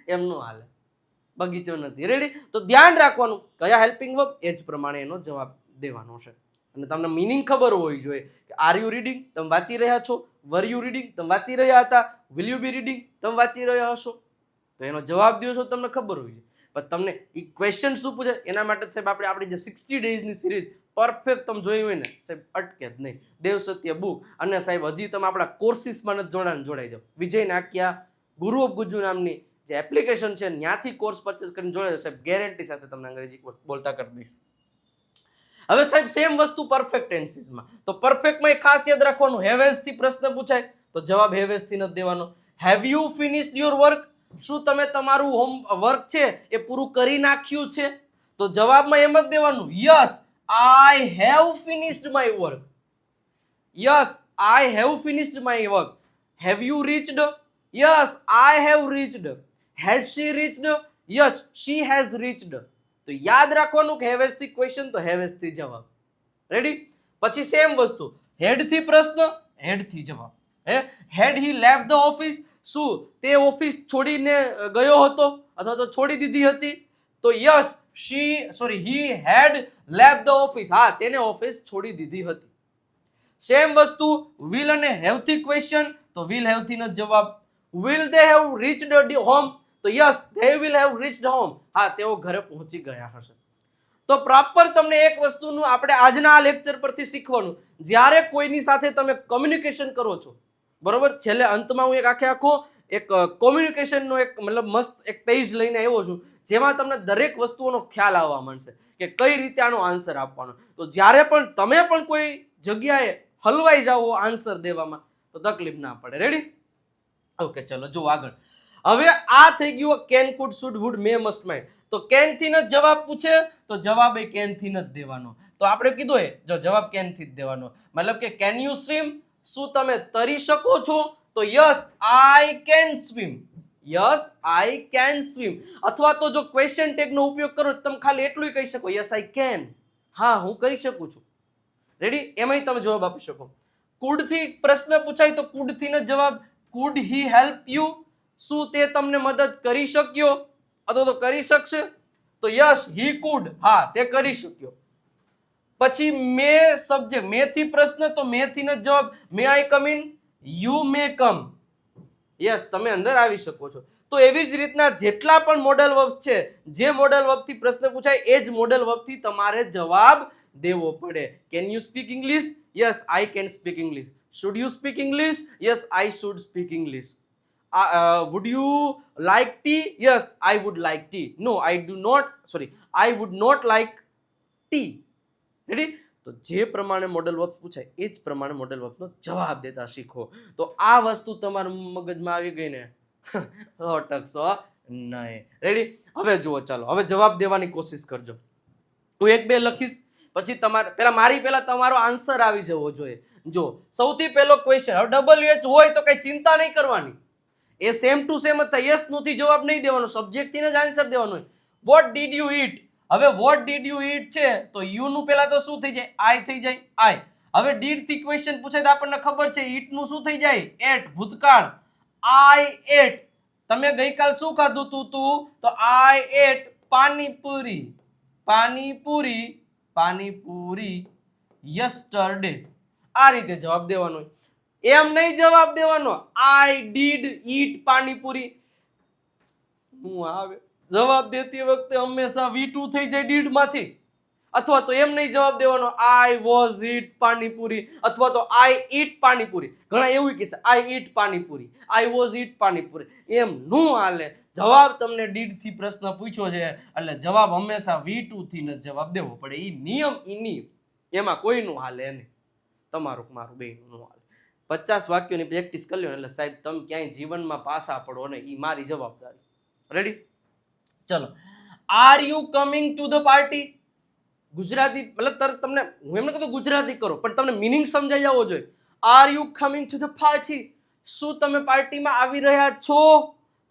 એમ નો હાલે, બગીચો નથી. રેડી? તો ધ્યાન રાખવાનું કયા હેલ્પિંગ વર્બ એ જ પ્રમાણે એનો જવાબ દેવાનો છે. અને તમને મીનિંગ ખબર હોવી જોઈએ કે આર યુ રીડિંગ તમે વાંચી રહ્યા છો, વર યુ રીડિંગ તમે વાંચી રહ્યા હતા, વિલ યુ બી રીડિંગ તમે વાંચી રહ્યા હશો. તો એનો જવાબ દો છો તમને ખબર હોય છે. પણ તમને એ ક્વેશ્ચન શું પૂછે એના માટે સાહેબ આપણે આપણી જે 60 ડેઝની સિરીઝ પરફેક્ટ તમે જોઈ હોય ને સાહેબ, અટકે જ નહીં. દેવ સત્ય બુક. અને સાહેબ હજી તમે આપણા કોર્સિસમાં નથી જોડાઈ જાઓ. વિજય નાક્યા ગુરુ ઓફ ગુજ્જુ નામની જે એપ્લિકેશન છે ત્યાંથી કોર્સ પરચેસ કરીને જોડાઈ જાઓ સાહેબ, ગેરંટી સાથે તમને અંગ્રેજી બોલતા કરી દઈશ. હવે સાહેબ સેમ વસ્તુ પરફેક્ટ ટેન્સીસમાં. તો પરફેક્ટમાં ખાસ યાદ રાખવાનું, હેવેઝ થી પ્રશ્ન પૂછાય તો જવાબ હેવેઝ થી નથી દેવાનો. Have you finished your work, શું તમે તમારું હોમવર્ક છે એ પૂરું કરી નાખ્યું છે? તો જવાબમાં એમ જ દેવાનું, yes I have finished my work. Yes I have finished my work. Have you reached? Yes I have reached. Has she reached? Yes she has reached. તો યાદ રાખવાનું કે હેવેઝ થી ક્વેશ્ચન તો હેવેઝ થી જવાબ. રેડી? પછી સેમ વસ્તુ, હેડ થી પ્રશ્ન, હેડ થી જવાબ. હેડ હી લેફ્ટ ધ ઓફિસ, શું તે ઓફિસ છોડીને ગયો હતો અથવા તો છોડી દીધી હતી? તો yes he head left the office, હા તેને ઓફિસ છોડી દીધી હતી. સેમ વસ્તુ વિલ અને હેવ થી ક્વેશ્ચન તો વિલ હેવ થી નો જવાબ. Will they have reached home, તો yes they will have reached home, હા તેઓ ઘરે પહોંચી ગયા હશે. તો પ્રોપર તમને એક વસ્તુનું આપણે આજના આ લેક્ચર પરથી શીખવાનું, જ્યારે કોઈની સાથે તમે કમ્યુનિકેશન કરો છો, બરોબર, છેલ્લે અંતમાં હું આખો એક કોમ્યુનિકેશનનો એક મતલબ મસ્ત એક પેજ લઈને આવ્યો છું જેમાં તમને દરેક વસ્તુઓનો ખ્યાલ આવવા મળશે કે કઈ રીતે આનો આન્સર આપવાનો. તો જ્યારે પણ તમે પણ કોઈ જગ્યાએ હલવાઈ જાઓ આન્સર દેવામાં તો તકલીફ ના પડે. રેડી? ઓકે ચલો જો આગળ. હવે આ થઈ ગયું can, could, should, would, may, must, might. તો કેન થી જ જવાબ પૂછે તો જવાબ એ કેન થી જ દેવાનો. તો આપણે કીધું જો જવાબ કેન થી જ દેવાનો, મતલબ કે કેન યુ સ્વિમ, શું તમે તરી શકો છો? તો yes I can swim. Yes I can swim. અથવા તો જો ક્વેશ્ચન ટેગ નો ઉપયોગ કરો તમે ખાલી એટલું કહી શકો, યસ આઈ કેન, હા હું કરી શકું છું. રેડી? એમાંય તમે જવાબ આપી શકો. કુડ થી પ્રશ્ન પૂછાય તો કુડ થી જ જવાબ. કુડ હી હેલ્પ યુ, શું તે તમને મદદ કરી શક્યો અથવા તો કરી શકશે? તો યસ હી કુડ, હા તે કરી શક્યો. પછી મે સબ્જેક્ટ, મે થી પ્રશ્ન તો મે થી જ જવાબ. May I come in? You may come. Yes તમે અંદર આવી શકો છો. તો એવી જ રીતના જેટલા પણ મોડલ વર્બ્સ છે, જે મોડલ વર્બ થી પ્રશ્ન પૂછાય એ જ મોડલ વર્બ થી તમારે જવાબ દેવો પડે. Can you speak English? Yes I can speak English. Should you speak English? Yes I should speak English. would you like tea? Yes I would like tea. No I do not, sorry I would not like tea. Ready? તો જે પ્રમાણે model verb પૂછાય એ જ પ્રમાણે model વર્બનો જવાબ દેતા શીખો. તો આ વસ્તુ તમારા મગજમાં આવી ગઈ ને અટકશો નહીં. રેડી? હવે જુઓ, ચાલો હવે જવાબ દેવાની કોશિશ કરજો. હું એક બે લખીશ પછી તમારે પેલા તમારો આન્સર આવી જવો જોઈએ. જો સૌથી પહેલો ક્વેશ્ચન, હવે WH હોય તો કઈ ચિંતા નહીં કરવાની, એ સેમ ટુ સેમ જ થાય. યસ નો થી જવાબ નહીં દેવાનો, સબ્જેક્ટ થી જ આન્સર દેવાનો હોય. વોટ ડીડ યુ ઈટ? હવે વોટ ડીડ યુ ઈટ છે તો યુ નું પહેલા તો શું થઈ જાય? આઈ થઈ જાય. આઈ. હવે ડીડ થી ક્વેશ્ચન પૂછે તો આપણને ખબર છે ઈટ નું શું થઈ જાય? એટ, ભૂતકાળ. આઈ એટ, તમે ગઈકાલ શું ખાધું તું? તો આઈ એટ પાણીપુરી. પાણીપુરી, પાણીપુરી યસ્ટરડે. આ રીતે જવાબ દેવાનો હોય. એમ નહીં જવાબ દેવાનો આઈ ડીડ ઈટ પાણીપુરી. હું આવે જવાબ દેતી વખતે હંમેશા V2 થઈ જાય ડીડ માંથી. અથવા તો એમ નહીં જવાબ દેવાનો આઈ વોઝ ઈટ પાણીપુરી અથવા તો આઈ ઈટ પાણીપુરી. ઘણા એવું કહેશે આઈ ઈટ પાણીપુરી, આઈ વોઝ ઈટ પાણીપુરી. એમ નું હાલે. જવાબ તમને ડીડ થી પ્રશ્ન પૂછ્યો છે એટલે જવાબ હંમેશા V2 થી જ જવાબ દેવો પડે. ઈ નિયમ એમાં કોઈનું હાલે નહીં. તમારું મારું બેયનું હાલે. 50 વાક્યોની પ્રેક્ટિસ કરી લો એટલે સાહેબ તમે ક્યાંય જીવનમાં પાછા પડો ને ઈ મારી જવાબદારી. રેડી? ચલો. R you coming to the party? Gujarati મતલબ તમને હું એમ ન કહેતો ગુજરાતી કરો પણ તમને મિનિંગ સમજાઈ જવો જોઈએ. R you coming to the party? શું તમે પાર્ટીમાં આવી રહ્યા છો?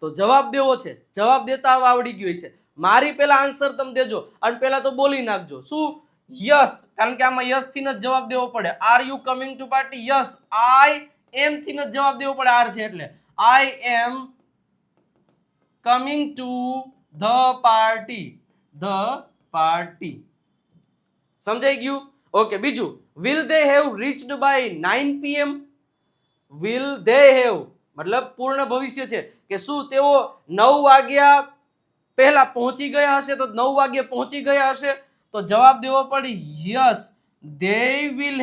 તો જવાબ દેવો છે. જવાબ દેતા આવડી ગયું છે. મારી પહેલા આન્સર તમે દેજો અને પહેલા તો બોલી નાખજો. શું? યસ. કારણ કે આમાં યસ થી જ જવાબ દેવો પડે. Are you coming to party? Yes. I am થી જ જવાબ દેવો પડે. આર છે એટલે I am coming to the party. The party. સમજાઈ ગયું? ઓકે. બીજું, will they have reached by 9 PM? Will they have મતલબ પૂર્ણ ભવિષ્ય છે કે શું તેઓ 9 વાગ્યા પહેલા પહોંચી ગયા હશે? તો 9 વાગ્યે પહોંચી ગયા હશે તો જવાબ દેવો પડે yes. they will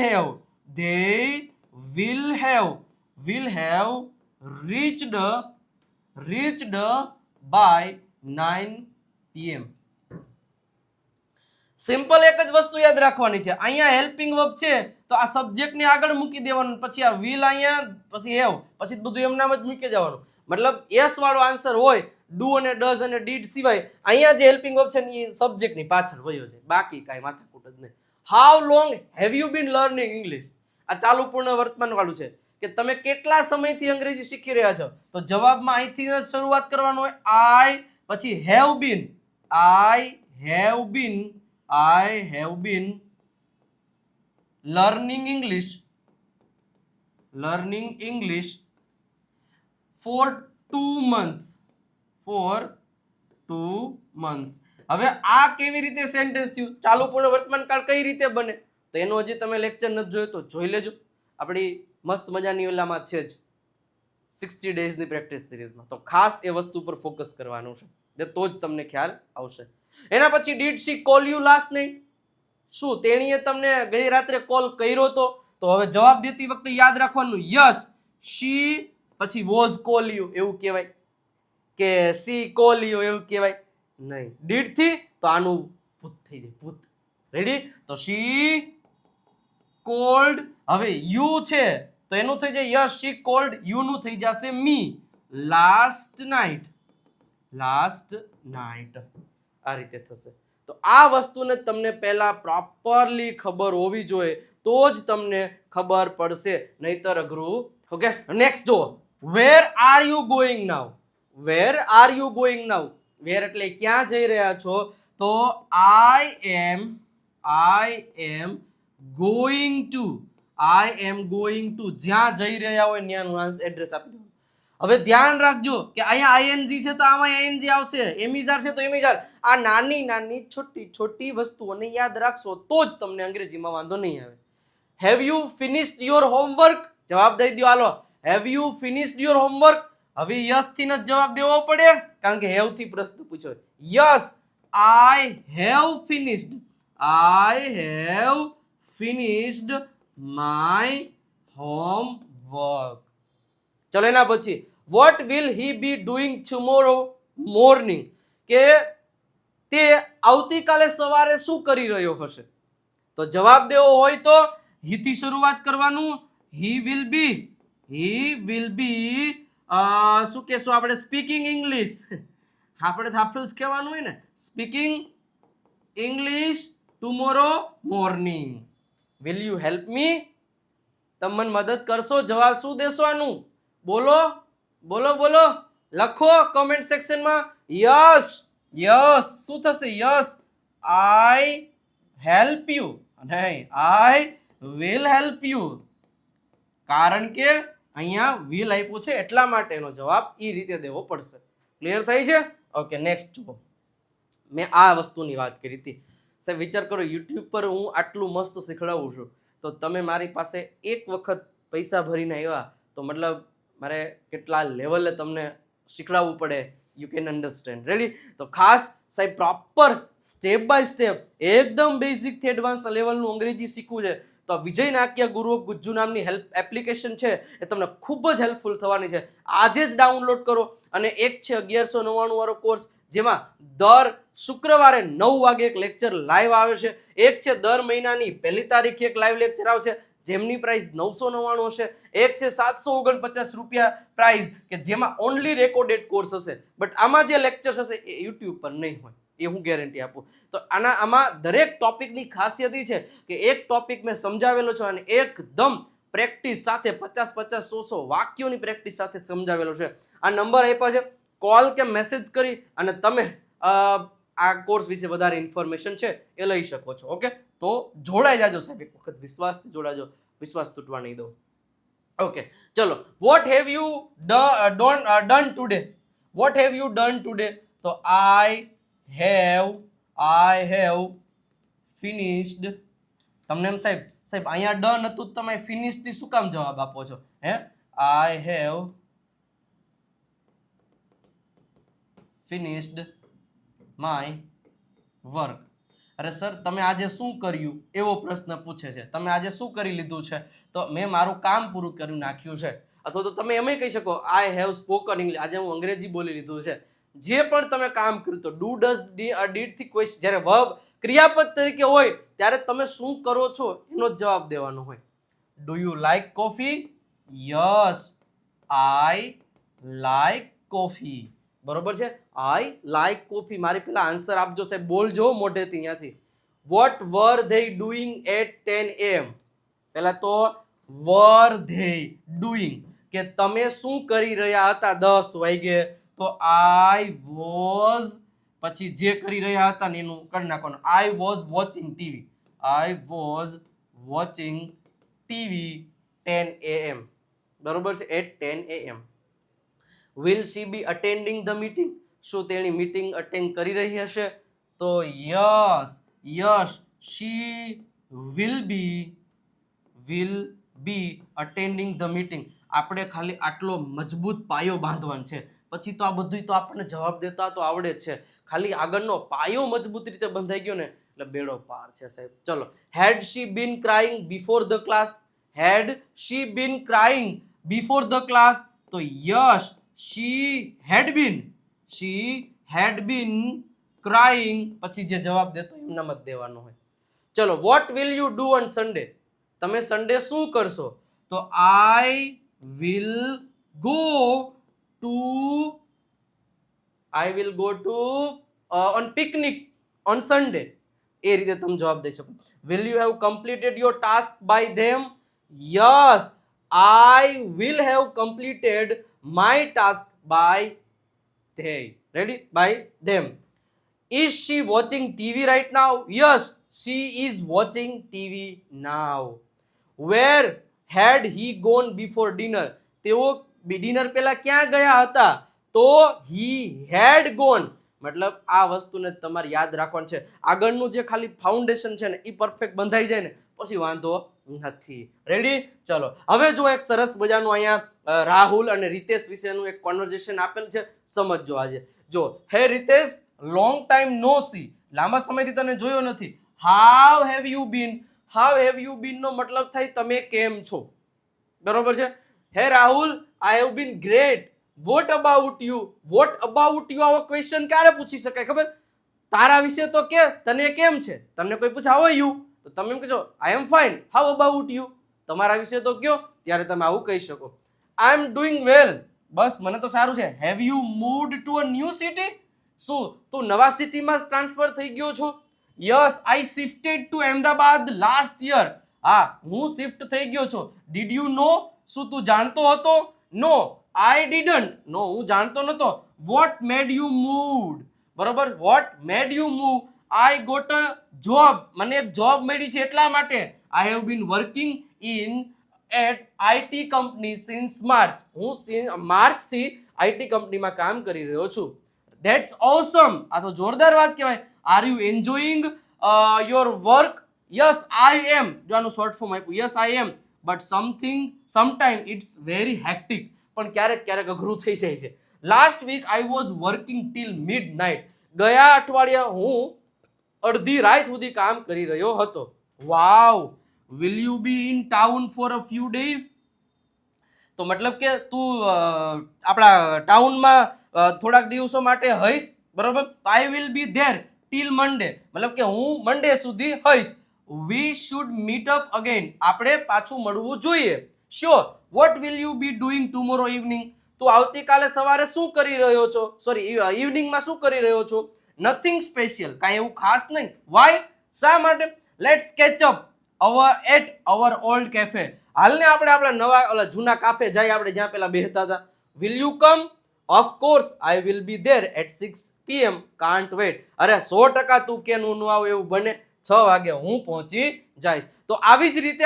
have reached by 9 PM. Simple એક જ વસ્તુ યાદ રાખવાની છે. અહીંયા હેલ્પિંગ વર્બ છે તો આ સબ્જેક્ટ ને આગળ મૂકી દેવાનું, પછી આ will અહીંયા, પછી હેવ, પછી બધું એમ નામ જ મૂકી જવાનું. મતલબ એસ વાળો આન્સર હોય ડુ અને ડઝ અને ડીડ સિવાય અહીંયા જે હેલ્પિંગ વર્બ છે ને એ સબ્જેક્ટ ની પાછળ વયો છે. બાકી કાંઈ માથાકૂટ જ નહીં. How long have you bin learning English? આ ચાલુ પૂર્ણ વર્તમાન વાળું છે કે તમે કેટલા સમયથી અંગ્રેજી શીખી રહ્યા છો? તો જવાબમાં અહીંથી જ શરૂઆત કરવાનું હોય. આઈ પછી have been. I have been learning English for 2 months. હવે આ કેવી રીતે સેન્ટેન્સ થયું? ચાલુ પૂર્ણ વર્તમાન કાળ કઈ રીતે બને? તો એનો હજી તમે લેક્ચર નથી જોયો તો જોઈ લેજો. આપણી મસ્ત મજાની ઓલામાં છે જ 60 ડેઝની પ્રેક્ટિસ સિરીઝમાં. તો ખાસ એ વસ્તુ પર ફોકસ કરવાનું છે તો જ તમને ખ્યાલ આવશે. એના પછી did she call you last night? શું તેણીએ તમને ગઈ રાત્રે કોલ કર્યો તો? તો હવે જવાબ દેતી વખતે યાદ રાખવાનું યસ. શી પછી વોઝ કોલ યુ એવું કહેવાય કે સી કોલ યુ એવું કહેવાય નહીં. ડીડ થી તો આનું ભૂત થઈ જાય ભૂત. રેડી? તો શી કોલ્ડ. હવે યુ છે તો એનું થઈ જાય યસ શી કોલ્ડ. યુ નું થઈ જશે મી લાસ્ટ નાઈટ. આ રીતે થશે. તો આ વસ્તુને તમને પહેલા પ્રોપરલી ખબર હોવી જોઈએ તો જ તમને ખબર પડશે, નહીતર અઘરું. ઓકે. નેક્સ્ટ જો, વેર આર યુ ગોઈંગ નાઉ? વેર એટલે ક્યાં જઈ રહ્યા છો? તો આઈ એમ ગોઈંગ ટુ. જ્યાં જઈ રહ્યા હોય ત્યાંનું એડ્રેસ આપી દો. હવે ધ્યાન રાખજો કે અહીંયા આઈએનજી છે તો આમાં આઈએનજી આવશે, એમિઝાર છે તો એમિઝાર. આ નાની છોટી વસ્તુઓને યાદ રાખશો તો જ તમને અંગ્રેજીમાં વાંધો નહીં આવે. Have you finished your homework? જવાબ દઈ દો હાલો. Have you finished your homework? હવે યસ થી જ જવાબ દેવો પડે કારણ કે હેવ થી પ્રશ્ન પૂછ્યો. Yes I have finished my homework. ચલો એના પછી what will he B doing tomorrow morning? કે તે આવતીકાલે સવારે શું કરી રહ્યો હશે? તો જવાબ દેવો હોય તો હી થી શરૂઆત કરવાનું. હી વિલ બી શું કહેશું આપણે? Speaking English. આપણે તો આપણું જ કહેવાનું હોય ને. Speaking English tomorrow morning. Will you help me? તમે મને મદદ કરશો? જવાબ શું દેશો આનું? બોલો. લખો કમેન્ટ સેક્શનમાં. યસ. શું થશે? Yes I help you. નહીં, આઈ વિલ હેલ્પ યુ. કારણ કે અહીંયા વિલ આપ્યું છે એટલા માટેનો જવાબ એ રીતે દેવો પડશે. ક્લિયર થઈ છે? ઓકે. નેક્સ્ટ જુઓ. મેં આ વસ્તુની વાત કરી હતી. સાહેબ વિચાર કરો, યુટ્યુબ પર હું આટલું મસ્ત શીખડાવું છું, તો તમે મારી પાસે એક વખત પૈસા ભરીને આવ્યા તો મતલબ મારે કેટલા લેવલે તમને શીખડાવવું પડે, યુ કેન અન્ડરસ્ટેન્ડ. રેડી? તો ખાસ સાહેબ પ્રોપર સ્ટેપ બાય સ્ટેપ એકદમ બેઝિક થી એડવાન્સ લેવલનું અંગ્રેજી શીખવું છે તો વિજય નાક્યા ગુરુ ઓફ ગુજ્જુ નામની એપ્લિકેશન છે એ તમને ખૂબ જ હેલ્પફુલ થવાની છે. આજે જ ડાઉનલોડ કરો. અને એક છે 1199 વાળો કોર્સ, જેમાં દર શુક્રવારે 9 વાગે એક લેક્ચર લાઈવ આવે છે. એક છે દર મહિનાની 1 તારીખે એક લાઈવ લેક્ચર આવશે, જેમની પ્રાઇસ 999 હશે. એક છે 749 રૂપિયા પ્રાઇસ, કે જેમાં ઓનલી રેકોર્ડેડ કોર્સ હશે, બટ આમાં જે લેક્ચર્સ હશે એ યુટ્યુબ પર નહીં હોય, એ હું ગેરંટી આપું. તો આમાં દરેક ટોપિકની ખાસિયત એ છે કે એક ટોપિક મેં સમજાવેલો છે અને એકદમ પ્રેક્ટિસ સાથે 50-50, 100 વાક્યોની પ્રેક્ટિસ સાથે સમજાવેલો છે. આ નંબર આપ્યા છે, કોલ કે મેસેજ કરી અને તમે આ કોર્સ વિશે વધારે ઇન્ફોર્મેશન છે એ લઈ શકો છો. ઓકે, તો જોડાઈ જાજો સાહેબ, એક વખત વિશ્વાસથી જોડાજો, વિશ્વાસ તૂટવા નહીં દો. ઓકે, ચલો, what have you done today? What have you done today? તો આઈ હેવ ફિનિશ્ડ. તમને એમ સાહેબ અહીંયા ડન હતું, તમે ફિનિશ થી શું કામ જવાબ આપો છો? આઈ હેવ ફિનિશ્ડ માય વર્ક. અરે સર, તમે આજે શું કર્યું એવો પ્રશ્ન પૂછે છે. તમે આજે શું કરી લીધું છે? તો મેં મારું કામ પૂરું કરી નાખ્યું છે. અથવા તો તમે એમ કહી શકો આઈ હેવ સ્પોકન ઇંગ્લિશ, આજે હું અંગ્રેજી બોલી લીધું છે. જે પણ તમે કામ કર્યું, તો ડુ ડઝ ડીડ થી ક્વેશ્ચન, જ્યારે વર્બ ક્રિયાપદ તરીકે હોય ત્યારે તમે શું કરો છો એનો જવાબ દેવાનો હોય. Do you like coffee? Yes, I like coffee. બરોબર છે, આઈ લાઈક કોફી. મારી પેલા આન્સર આપજો સાહેબ, બોલજો મોઢેથી અહીંયાથી. What were they doing at 10 AM? પહેલા તો વર ધે ડુઈંગ, કે તમે શું કરી રહ્યા હતા 10 વાગે? તો આઈ વોઝ, પછી જે કરી રહ્યા હતા ને એનું કરી નાખવાનું. I was watching TV. I was watching TV 10 AM. બરોબર છે, at 10 AM. Will she be attending the meeting? શું તેણી મીટિંગ અટેન્ડ કરી રહી હશે? તો yes, she will be attending the meeting. આપણે ખાલી આટલો મજબૂત પાયો બાંધવાનો છે, પછી તો આ બધું તો આપણને જવાબ દેતા તો આવડે જ છે. ખાલી આગળનો પાયો મજબૂત રીતે બંધાઈ ગયો ને એટલે બેડો પાર છે સાહેબ. ચલો, had she been crying before the class? Had she been crying before the class? તો yes, she had been crying. પછી જે જવાબ દેતો એમનામ જ દેવાનો હોય. ચલો, what will you do on Sunday? તમે સન્ડે શું કરશો? તો I will go to on picnic on Sunday. એ રીતે તમે જવાબ દઈ શકો. Will you have completed your task by them? Yes, I will have completed my task by they. Ready? By them. Is she watching TV right now? Yes, she is watching TV now. Where had he gone before dinner? તેઓ dinner પહેલા ક્યાં ગયા હતા? તો he had gone. મતલબ આ વસ્તુને તમારે યાદ રાખવાનું છે. આગળનું જે ખાલી ફાઉન્ડેશન છે ને એ પરફેક્ટ બંધાઈ જાય ને પછી વાંધો નથી. રેડી? ચલો, હવે જો એક સરસ મજાનું અહીંયા રાહુલ અને રીતેશ વિશેનું એક કોન્વર્ઝેશન આપેલ છે, સમજજો આજે. જો, hey Ritesh, long time no see, લાંબા સમયથી તને જોયો નથી. How have you been? How have you been નો મતલબ થાય તમે કેમ છો. બરોબર છે. Hey Rahul, I have been great. What about you? What about you આવો ક્વેશ્ચન ક્યારે પૂછી શકાય ખબર? તારા વિશે તો કે તને કેમ છે. તમને કોઈ પૂછે હાઉ આર યુ, તો તમે એમ કહેજો I am fine. How about you? તમારા વિશે તો કયો, ત્યારે તમે આવું કહી શકો. આઈ એમ ડુઈંગ વેલ. બસ મને તો સારું છે. Have you moved to a new city? શું તું નવા સિટીમાં ટ્રાન્સફર થઈ ગયો છો? Yes, I shifted to Ahmedabad last year. હા, હું શિફ્ટ થઈ ગયો છું. Did you know? શું તું જાણતો હતો? નો, આઈ ડીડન્ટ. નો, હું જાણતો નતો. What made you move? બરોબર, what made you move? I got a job. મને એક જોબ મળી છે એટલા માટે. I have been working in at IT company since March. હું માર્ચથી આઈટી કંપનીમાં કામ કરી રહ્યો છું. That's awesome. આ તો જોરદાર વાત કહેવાય. Are you enjoying your work. Yes I am, જો આનું શોર્ટ ફોર્મ આપ્યું, yes I am, but sometime it's very hectic, પણ ક્યારેક ક્યારેક અઘરું થઈ જાય છે. Last week I was working till midnight, ગયા અઠવાડિયે હું અડધી રાત સુધી કામ કરી રહ્યો હતો. Wow. Will you be in town for a few days, તો મતલબ કે તું આપણા ટાઉનમાં થોડાક દિવસો માટે હઈશ, બરોબર. I will be there till Monday, મતલબ કે હું મંડે સુધી હઈશ. We should meet up again, આપણે પાછું મળવું જોઈએ. Sure. What will you be doing tomorrow evening, તું આવતીકાલે સવારે શું કરી રહ્યો છો, સોરી ઇવનિંગમાં શું કરી રહ્યો છો. નથિંગ સ્પેશિયલ, કાંઈ એવું ખાસ નહીં. વાય, શા માટે. Let's catch up at our old cafe, હાલને આપણે આપણા નવા ઓલા જૂના કાફે જાય આપણે જ્યાં પેલા બેહતા હતા. Will you come. Of course I will be there at 6 PM, can't wait. અરે 100% તું કે નું આવું એવું બને, 6 વાગે હું પહોંચી જઈશ. તો આવી જ રીતે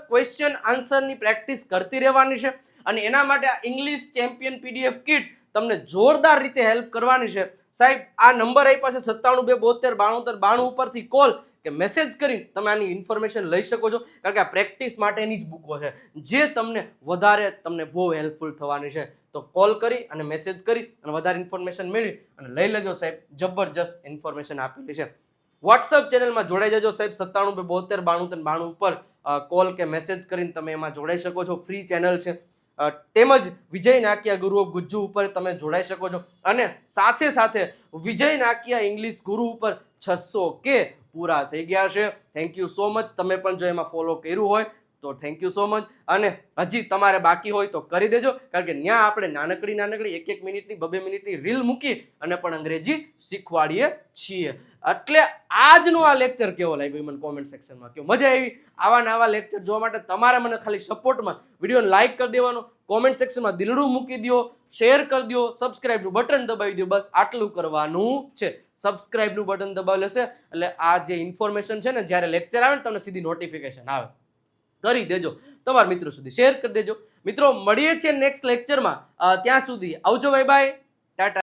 ક્વેશ્ચન આન્સરની પ્રેક્ટિસ કરતી રહેવાની છે, અને એના માટે આ ઇંગ્લિશ ચેમ્પિયન PDF કિટ તમને જોરદાર રીતે હેલ્પ કરવાની છે. સાહેબ આ નંબર આપ્યા છે 97 272 92 ઉપરથી કોલ કે મેસેજ કરી તમે આની ઇન્ફોર્મેશન લઈ શકો છો, કારણ કે આ પ્રેક્ટિસ માટેની જ બુકો છે જે તમને બહુ હેલ્પફુલ થવાની છે. તો કોલ કરી અને મેસેજ કરી અને વધારે ઇન્ફોર્મેશન મેળવી અને લઈ લેજો સાહેબ, જબરજસ્ત ઇન્ફોર્મેશન આપેલી છે. વોટ્સઅપ ચેનલમાં જોડાઈ જજો સાહેબ, 97 272 92 ઉપર કોલ કે મેસેજ કરીને તમે એમાં જોડાઈ શકો છો. ફ્રી ચેનલ છે. તેમજ વિજય નાકિયા ગુરુ ઓફ ગુજ્જુ ઉપર તમે જોડાઈ શકો છો, અને સાથે સાથે વિજય નાકિયા ઇંગ્લિશ ગુરુ ઉપર 600K પૂરા થઈ ગયા છે. Thank you so much. તમે પણ જો એમાં ફોલો કર્યું હોય તો થેન્ક યુ સો મચ, અને હજી તમારે બાકી હોય તો કરી દેજો, કારણ કે ત્યાં આપણે નાનકડી 1 મિનિટની 2 મિનિટની રીલ મૂકી અને પણ અંગ્રેજી શીખવાડીએ છીએ. એટલે આજનો આ લેક્ચર કેવો લાગ્યો મને કોમેન્ટ સેક્શનમાં કહો. મજા આવી? આવા નવા લેક્ચર જોવા માટે તમારે મને ખાલી સપોર્ટમાં વિડીયોને લાઈક કરી દેવાનો, કોમેન્ટ સેક્શનમાં દિલડું મૂકી દો, શેર કરી દો, સબસ્ક્રાઇબનું બટન દબાવી દો. બસ આટલું કરવાનું છે. સબસ્ક્રાઇબનું બટન દબાવી લેશે એટલે આ જે ઇન્ફોર્મેશન છે ને, જ્યારે લેક્ચર આવે ને તમને સીધી નોટિફિકેશન આવે. કરી દેજો, તમારા મિત્રો સુધી શેર કરી દેજો. મિત્રો મળીએ છીએ નેક્સ્ટ લેક્ચરમાં. ત્યાં સુધી આવજો, બાય બાય.